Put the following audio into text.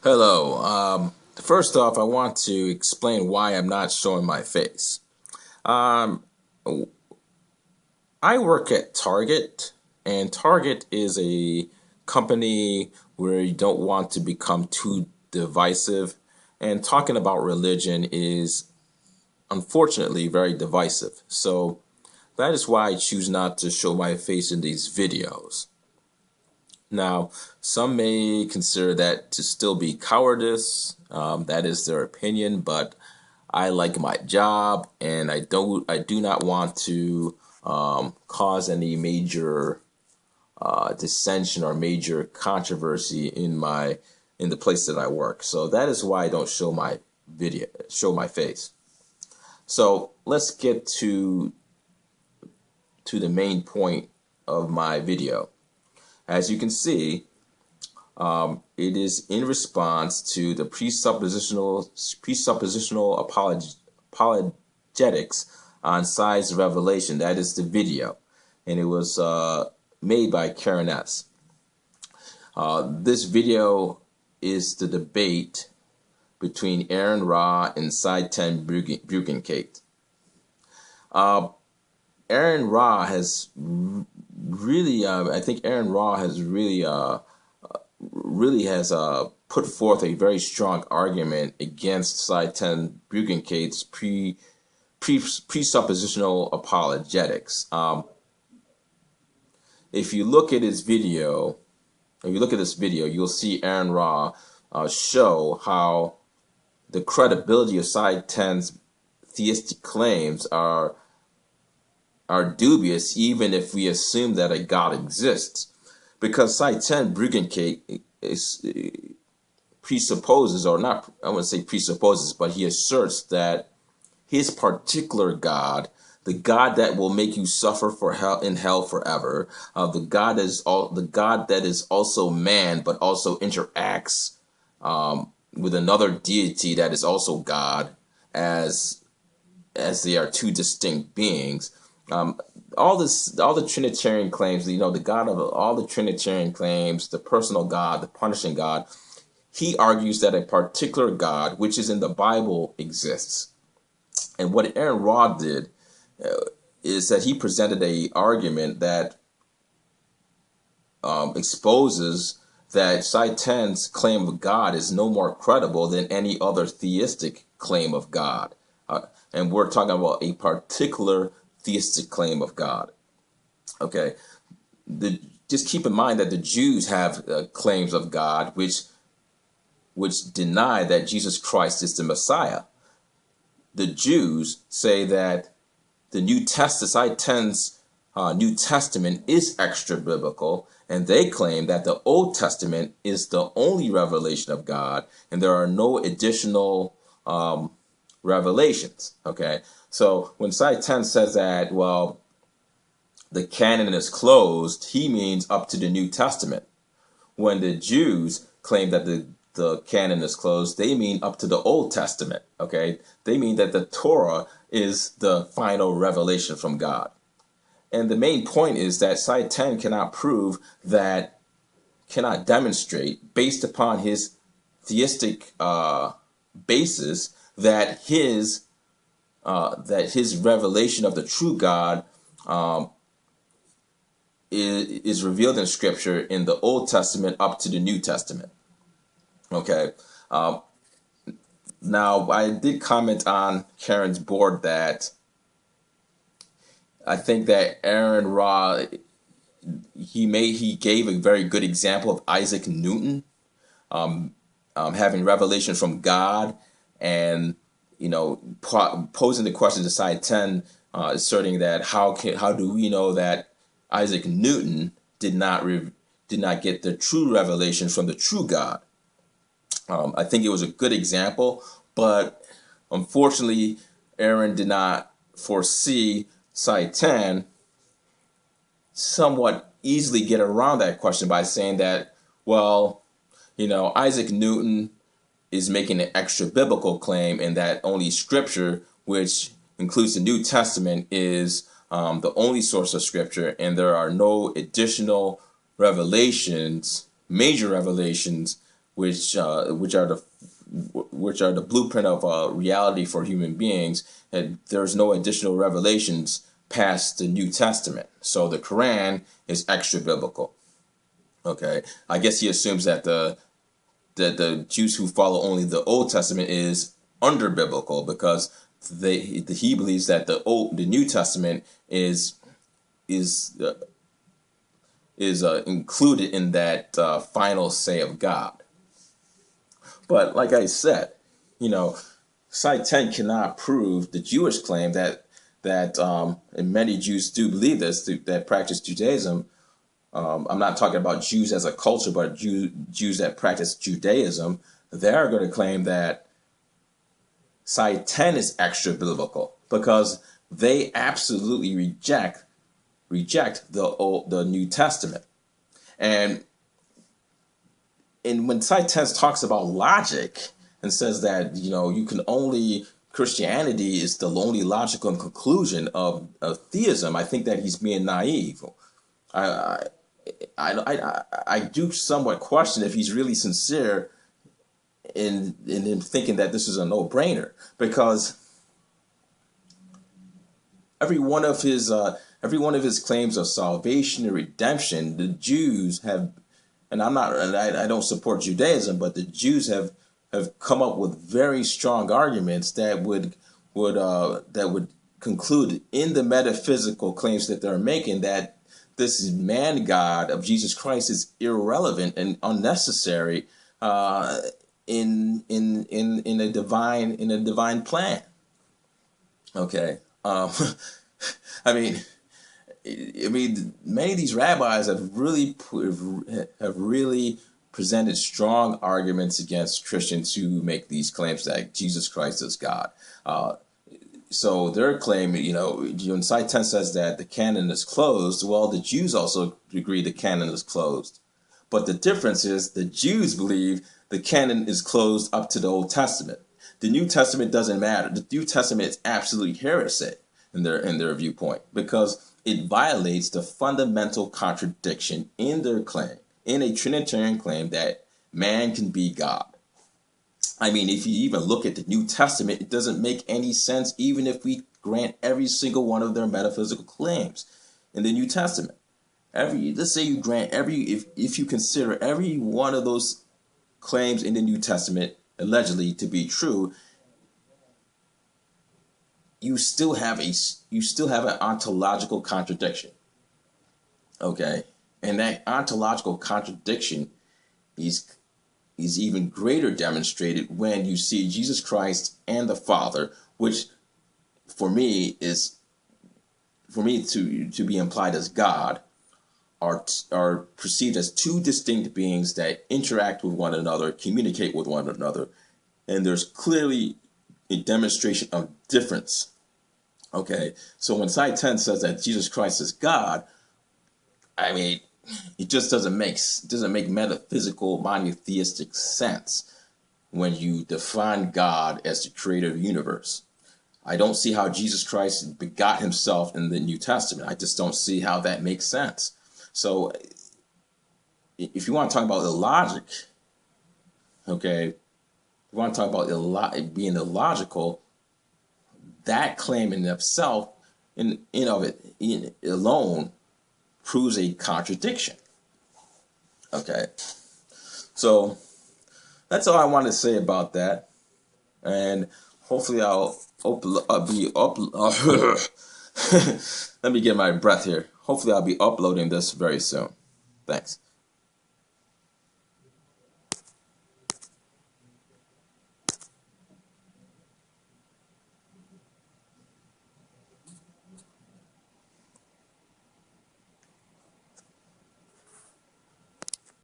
Hello. First off, I want to explain why I'm not showing my face. Um, I work at Target, and Target is a company where you don't want to become too divisive, and talking about religion is unfortunately very divisive. So that is why I choose not to show my face in these videos. Now, some may consider that to still be cowardice. That is their opinion, but I like my job, and I do not want to cause any major dissension or major controversy in the place that I work. So that is why I don't show my face. So let's get to the main point of my video. As you can see, it is in response to the presuppositional apologetics on Sye's revelation. That is the video, and it was made by Karen S. This video is the debate between Aaron Ra and Sye Ten Kate. Aaron Ra has really, I think Aaron Ra has really has put forth a very strong argument against Sye Ten Kate's presuppositional apologetics. If you look at his video, if you look at this video, you'll see Aaron Ra show how the credibility of Sye Ten's theistic claims are dubious, even if we assume that a God exists, because Sye Ten presupposes, or not, I wouldn't say presupposes, but he asserts that his particular God, the God that will make you suffer in hell forever, the God that is also man, but also interacts with another deity that is also God, as they are two distinct beings. All the Trinitarian claims, the God of all the Trinitarian claims, the personal God, the punishing God, he argues that a particular God, which is in the Bible, exists. And what Aaron Ra did is that he presented a argument that exposes that Sye Ten's claim of God is no more credible than any other theistic claim of God. And we're talking about a particular theistic claim of God. Okay, just keep in mind that the Jews have claims of God which deny that Jesus Christ is the Messiah. The Jews say that the New Testament, Sye Ten's New Testament, is extra biblical, and they claim that the Old Testament is the only revelation of God, and there are no additional revelations. Okay, so when Sye Ten says that, well, the canon is closed, he means up to the New Testament. When the Jews claim that the canon is closed, they mean up to the Old Testament. Okay, they mean that the Torah is the final revelation from God. And the main point is that Sye Ten cannot demonstrate, based upon his theistic basis, that his revelation of the true God is revealed in Scripture in the Old Testament up to the New Testament. Okay. Now, I did comment on Karen's board that I think that Aaron Ra, he gave a very good example of Isaac Newton having revelation from God, and posing the question to Sye Ten, asserting that how do we know that Isaac Newton did not get the true revelation from the true God. I think it was a good example, but unfortunately, Aaron did not foresee Sye Ten somewhat easily get around that question by saying that, well, Isaac Newton is making an extra biblical claim, and that only Scripture, which includes the New Testament, is the only source of Scripture, and there are no additional revelations, major revelations, which are the blueprint of reality for human beings, and there's no additional revelations past the New Testament. So the Quran is extra biblical. Okay, I guess he assumes that the Jews who follow only the Old Testament is under biblical, because he believes that the New Testament is included in that final say of God. But like I said, Sye Ten cannot prove the Jewish claim that and many Jews do believe this, that practice Judaism. I'm not talking about Jews as a culture, but Jews that practice Judaism. They're going to claim that Sye Ten is extra biblical because they absolutely reject the New Testament. And when Sye Ten talks about logic and says that Christianity is the only logical conclusion of theism, I think that he's being naive. I do somewhat question if he's really sincere in him thinking that this is a no-brainer, because every one of his claims of salvation and redemption, the Jews have, and I don't support Judaism, but the Jews have come up with very strong arguments that would conclude in the metaphysical claims that they're making that this man God of Jesus Christ is irrelevant and unnecessary in a divine plan. Okay. I mean, many of these rabbis have really presented strong arguments against Christians who make these claims that Jesus Christ is God. So their claim, when Sye Ten says that the canon is closed, well, the Jews also agree the canon is closed. But the difference is the Jews believe the canon is closed up to the Old Testament. The New Testament doesn't matter. The New Testament is absolute heresy in their viewpoint, because it violates the fundamental contradiction in their claim, in a Trinitarian claim that man can be God. I mean, if you even look at the New Testament, it doesn't make any sense, even if we grant every single one of their metaphysical claims in the New Testament. Let's say you grant if you consider every one of those claims in the New Testament allegedly to be true, you still have an ontological contradiction. Okay, and that ontological contradiction is even greater demonstrated when you see Jesus Christ and the Father, which for me to be implied as God, are perceived as two distinct beings that interact with one another, communicate with one another, and there's clearly a demonstration of difference. Okay, so when Sye Ten says that Jesus Christ is God, I mean, it just doesn't make metaphysical monotheistic sense when you define God as the creator of the universe. I don't see how Jesus Christ begot himself in the New Testament. I just don't see how that makes sense. So if you want to talk about the logic, okay, if you want to talk about being illogical, that claim in itself, alone, proves a contradiction. Okay, so that's all I want to say about that, and hopefully let me get my breath here. Hopefully I'll be uploading this very soon. Thanks.